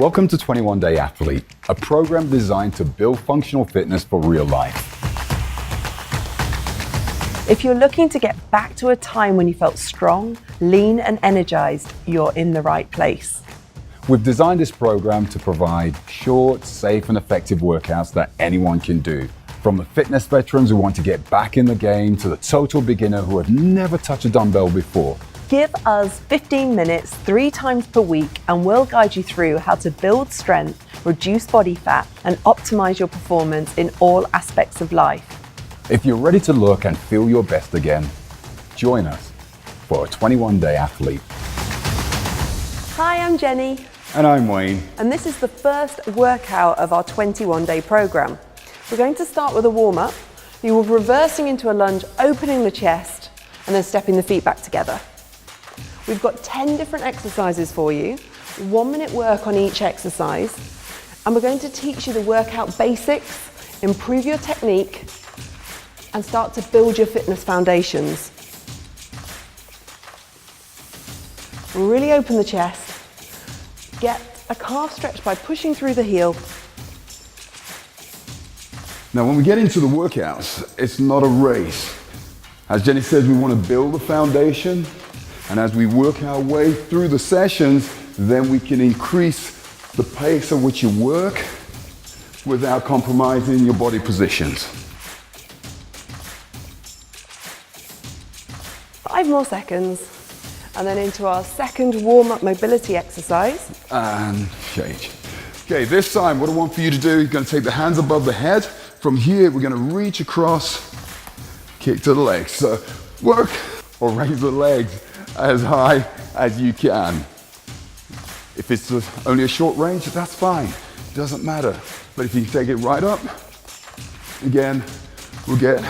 Welcome to 21 Day Athlete, a program designed to build functional fitness for real life. If you're looking to get back to a time when you felt strong, lean and energized, you're in the right place. We've designed this program to provide short, safe and effective workouts that anyone can do. From the fitness veterans who want to get back in the game to the total beginner who have never touched a dumbbell before. Give us 15 minutes 3 times per week and we'll guide you through how to build strength, reduce body fat and optimize your performance in all aspects of life. If you're ready to look and feel your best again, join us for a 21 Day Athlete. Hi, I'm Jenny. And I'm Wayne. And this is the first workout of our 21-day program. We're going to start with a warm-up. You will be reversing into a lunge, opening the chest, and then stepping the feet back together. We've got 10 different exercises for you, 1 minute work on each exercise, and we're going to teach you the workout basics, improve your technique, and start to build your fitness foundations. Really open the chest. Get a calf stretch by pushing through the heel. Now, when we get into the workouts, it's not a race. As Jenny says, we want to build the foundation, and as we work our way through the sessions, then we can increase the pace at which you work without compromising your body positions. 5 more seconds, and then into our second warm-up mobility exercise. And change. Okay, this time what I want for you to do, you're going to take the hands above the head. From here, we're going to reach across, kick to the legs. So work or raise the legs as high as you can. If it's only a short range, that's fine. It doesn't matter. But if you can take it right up, again, we'll get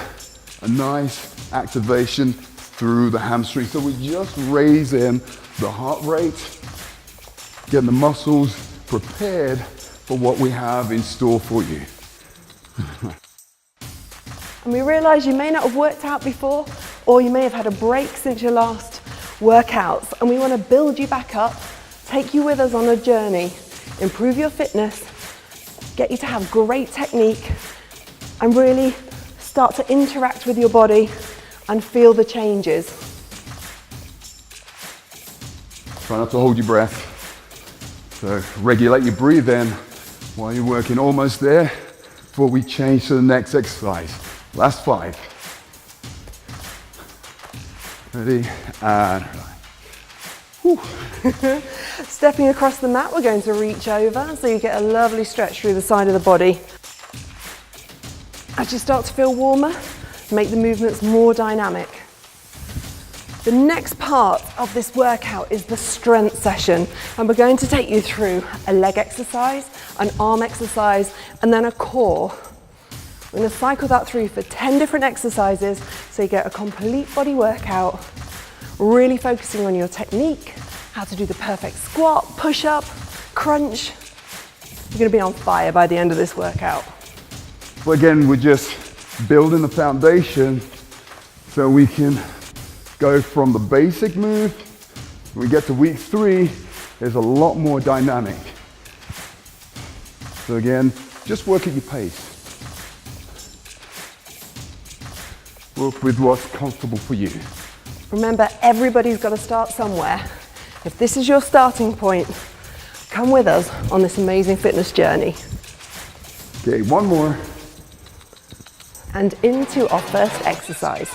a nice activation through the hamstring. So we're just raising the heart rate, getting the muscles prepared for what we have in store for you. And we realise you may not have worked out before, or you may have had a break since your last workouts, and we want to build you back up, take you with us on a journey, improve your fitness, get you to have great technique, and really start to interact with your body and feel the changes. Try not to hold your breath. So regulate your breathing while you're working. Almost there. Before we change to the next exercise. Last 5. Ready? And Stepping across the mat, we're going to reach over so you get a lovely stretch through the side of the body. As you start to feel warmer, make the movements more dynamic. The next part of this workout is the strength session, and we're going to take you through a leg exercise, an arm exercise, and then a core. We're going to cycle that through for 10 different exercises so you get a complete body workout, really focusing on your technique, how to do the perfect squat, push-up, crunch. You're going to be on fire by the end of this workout. well, again, we're just building the foundation so we can go from the basic move. When we get to week 3, there's a lot more dynamic. So again, just work at your pace. Work with what's comfortable for you. Remember, everybody's got to start somewhere. If this is your starting point, come with us on this amazing fitness journey. Okay, one more. And into our first exercise.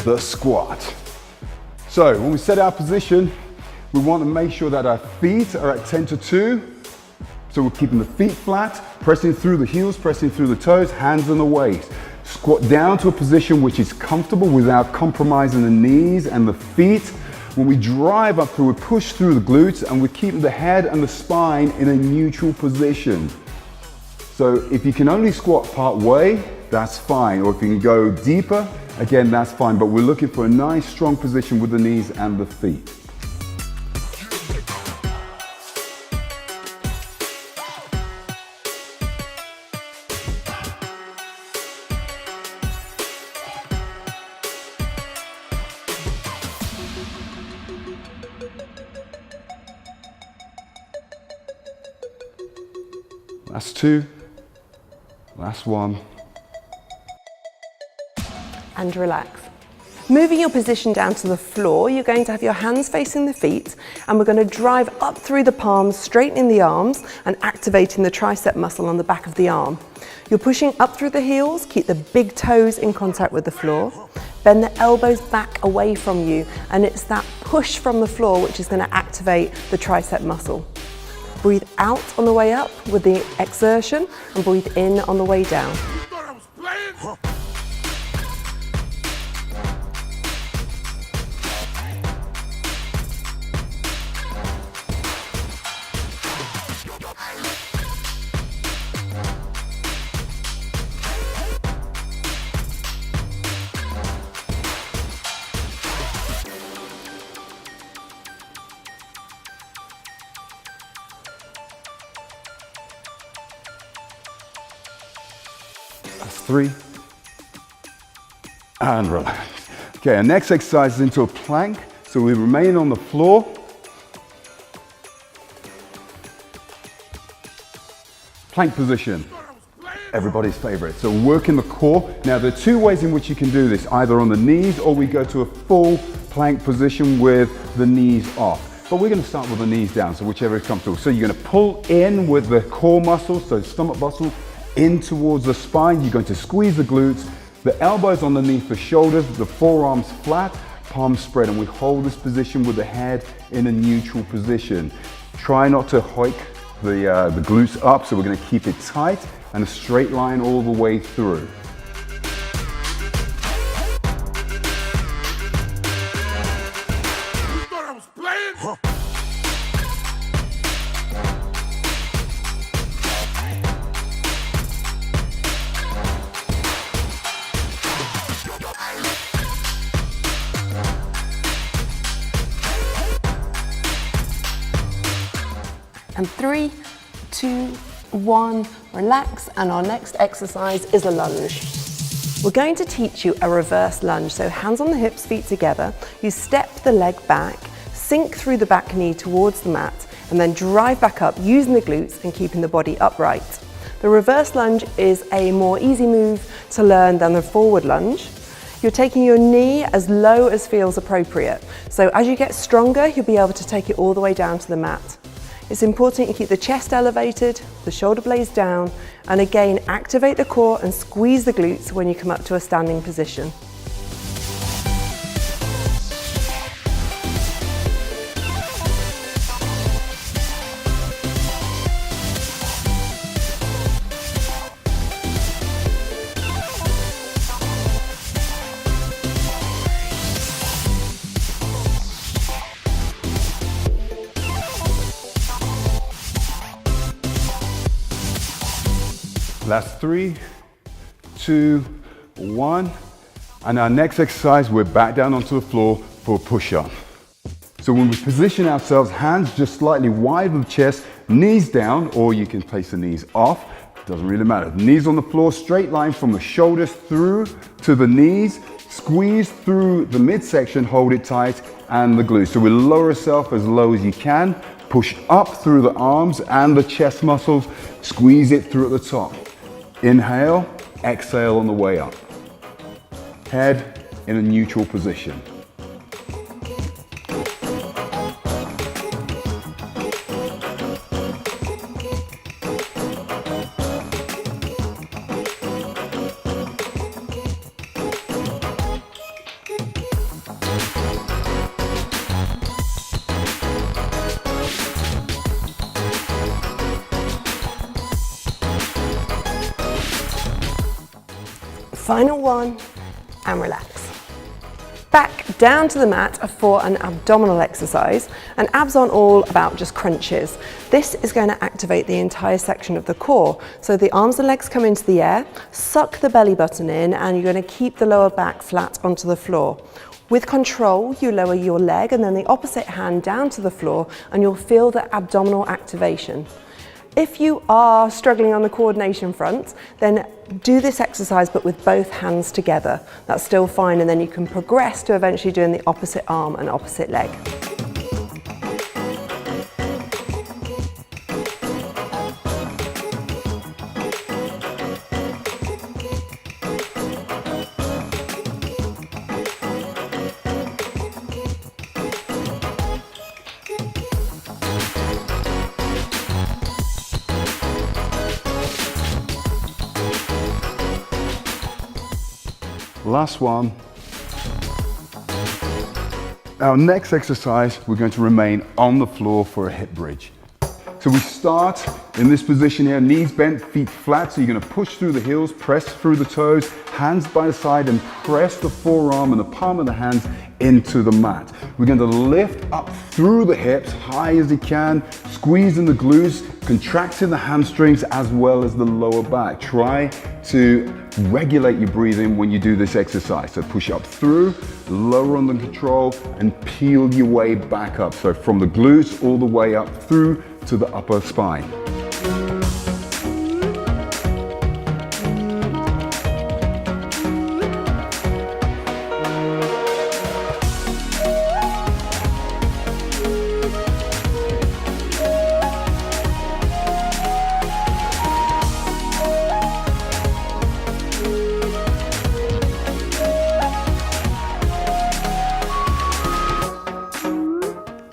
The squat. So when we set our position, we want to make sure that our feet are at 10 to 2. So we're keeping the feet flat, pressing through the heels, pressing through the toes, hands on the waist. Squat down to a position which is comfortable without compromising the knees and the feet. When we drive up through, we push through the glutes and we're keeping the head and the spine in a neutral position. So if you can only squat part way, that's fine. Or if you can go deeper, again, that's fine. But we're looking for a nice strong position with the knees and the feet. Last two. Last one. And relax. Moving your position down to the floor, you're going to have your hands facing the feet, and we're going to drive up through the palms, straightening the arms and activating the tricep muscle on the back of the arm. You're pushing up through the heels, keep the big toes in contact with the floor, bend the elbows back away from you, and it's that push from the floor which is going to activate the tricep muscle. Breathe out on the way up with the exertion and breathe in on the way down. That's three. And relax. Okay, our next exercise is into a plank. So we remain on the floor. Plank position. Everybody's favorite. So working the core. Now there are two ways in which you can do this, either on the knees or we go to a full plank position with the knees off. But we're going to start with the knees down, so whichever is comfortable. So you're going to pull in with the core muscles, so stomach muscle in towards the spine. You're going to squeeze the glutes, the elbows underneath the shoulders, the forearms flat, palms spread, and we hold this position with the head in a neutral position. Try not to hike the glutes up, so we're going to keep it tight and a straight line all the way through. And 3, 2, 1, relax, and our next exercise is a lunge. We're going to teach you a reverse lunge, so hands on the hips, feet together. You step the leg back, sink through the back knee towards the mat, and then drive back up using the glutes and keeping the body upright. The reverse lunge is a more easy move to learn than the forward lunge. You're taking your knee as low as feels appropriate. So as you get stronger, you'll be able to take it all the way down to the mat. It's important you keep the chest elevated, the shoulder blades down, and again, activate the core and squeeze the glutes when you come up to a standing position. Last 3, 2, 1. And our next exercise, we're back down onto the floor for a push-up. So when we position ourselves, hands just slightly wide of the chest, knees down, or you can place the knees off, doesn't really matter. Knees on the floor, straight line from the shoulders through to the knees, squeeze through the midsection, hold it tight, and the glutes. So we lower yourself as low as you can, push up through the arms and the chest muscles, squeeze it through at the top. Inhale, exhale on the way up. Head in a neutral position. Final one, and relax. Back down to the mat for an abdominal exercise, and abs aren't all about just crunches. This is going to activate the entire section of the core. So the arms and legs come into the air, suck the belly button in, and you're going to keep the lower back flat onto the floor. With control, you lower your leg and then the opposite hand down to the floor, and you'll feel the abdominal activation. If you are struggling on the coordination front, then do this exercise but with both hands together. That's still fine, and then you can progress to eventually doing the opposite arm and opposite leg. Last one. Our next exercise, we're going to remain on the floor for a hip bridge. So we start in this position here, knees bent, feet flat. So you're going to push through the heels, press through the toes, hands by the side, and press the forearm and the palm of the hands into the mat. We're going to lift up through the hips, high as you can, squeezing the glutes, contracting the hamstrings as well as the lower back. Try to regulate your breathing when you do this exercise. So push up through, lower under control, and peel your way back up. So from the glutes all the way up through to the upper spine.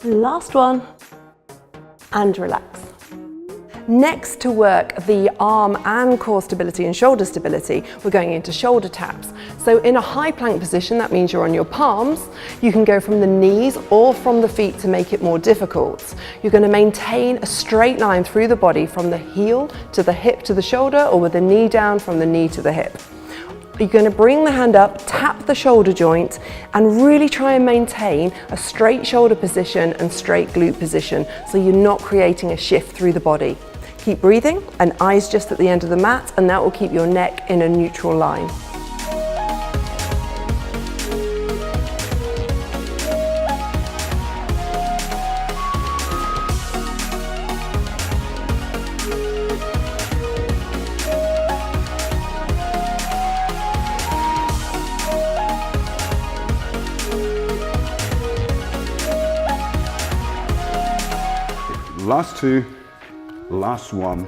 Last one, and relax. Next, to work the arm and core stability and shoulder stability, we're going into shoulder taps. So in a high plank position, that means you're on your palms. You can go from the knees or from the feet to make it more difficult. You're going to maintain a straight line through the body from the heel to the hip to the shoulder, or with the knee down from the knee to the hip. You're going to bring the hand up, tap the shoulder joint, and really try and maintain a straight shoulder position and straight glute position, so you're not creating a shift through the body. Keep breathing, and eyes just at the end of the mat, and that will keep your neck in a neutral line. Last two, last one.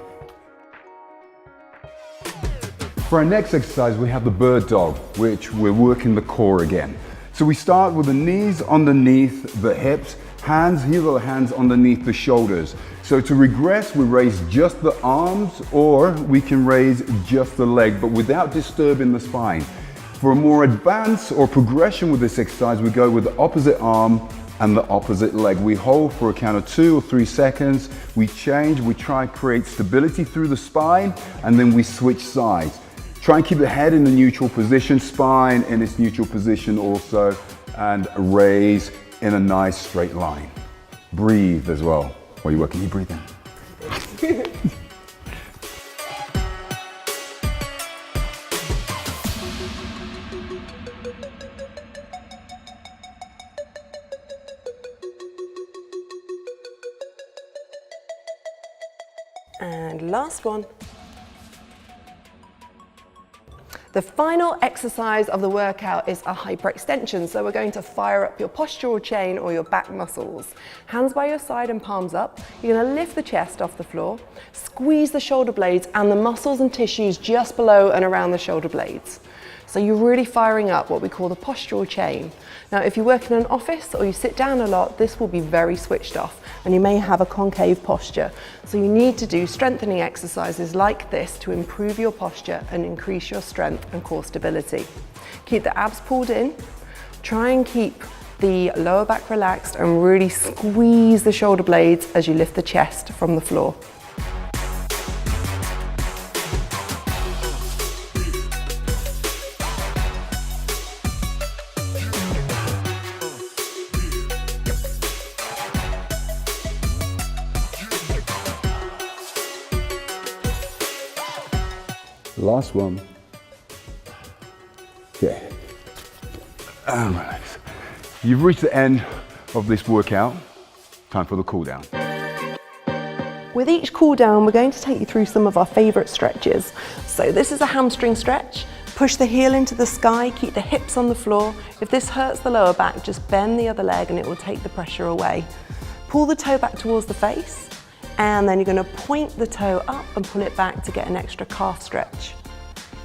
For our next exercise, we have the bird dog, which we're working the core again. So we start with the knees underneath the hips, hands, heel of the hands underneath the shoulders. So to regress, we raise just the arms, or we can raise just the leg, but without disturbing the spine. For a more advanced or progression with this exercise, we go with the opposite arm and the opposite leg. We hold for a count of 2 or 3 seconds. We change, we try and create stability through the spine, and then we switch sides. Try and keep the head in the neutral position, spine in its neutral position also, and raise in a nice straight line. Breathe as well while you're working. You breathe in. And last one. The final exercise of the workout is a hyperextension. So we're going to fire up your postural chain or your back muscles. Hands by your side and palms up. You're going to lift the chest off the floor, squeeze the shoulder blades and the muscles and tissues just below and around the shoulder blades. So you're really firing up what we call the postural chain. Now, if you work in an office or you sit down a lot, this will be very switched off and you may have a concave posture. So you need to do strengthening exercises like this to improve your posture and increase your strength and core stability. Keep the abs pulled in, try and keep the lower back relaxed and really squeeze the shoulder blades as you lift the chest from the floor. Last one. Okay. And relax. You've reached the end of this workout. Time for the cool down. With each cool down, we're going to take you through some of our favorite stretches. So this is a hamstring stretch. Push the heel into the sky, keep the hips on the floor. If this hurts the lower back, just bend the other leg and it will take the pressure away. Pull the toe back towards the face, and then you're going to point the toe up and pull it back to get an extra calf stretch.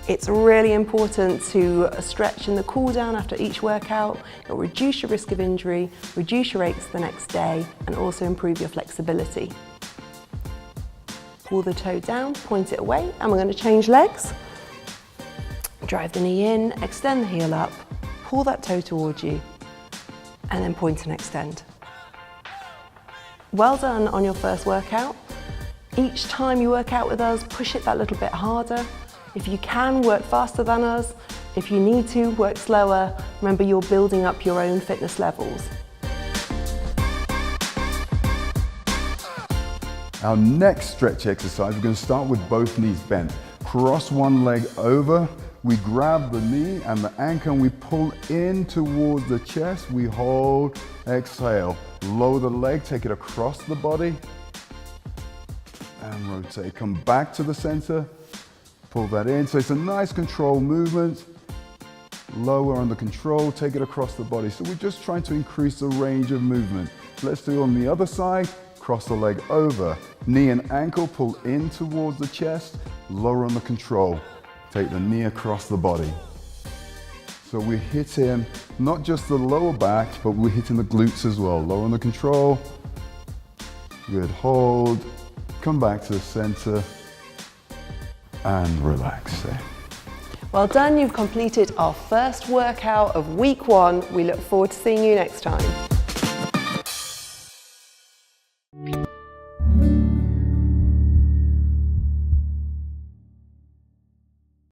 It's really important to stretch in the cool down after each workout. It'll reduce your risk of injury, reduce your aches the next day, and also improve your flexibility. Pull the toe down, point it away, and we're going to change legs. Drive the knee in, extend the heel up, pull that toe towards you, and then point and extend. Well done on your first workout. Each time you work out with us, push it that little bit harder. If you can, work faster than us. If you need to, work slower. Remember, you're building up your own fitness levels. Our next stretch exercise, we're going to start with both knees bent. Cross one leg over, we grab the knee and the ankle and we pull in towards the chest. We hold, exhale. Lower the leg, take it across the body and rotate. Come back to the center, pull that in. So it's a nice controlled movement. Lower under control, take it across the body. So we're just trying to increase the range of movement. Let's do it on the other side. Cross the leg over, knee and ankle, pull in towards the chest, lower under control. Take the knee across the body. So we're hitting not just the lower back, but we're hitting the glutes as well. Lower under control. Good, hold. Come back to the center and relax there. Well done, you've completed our first workout of week 1. We look forward to seeing you next time.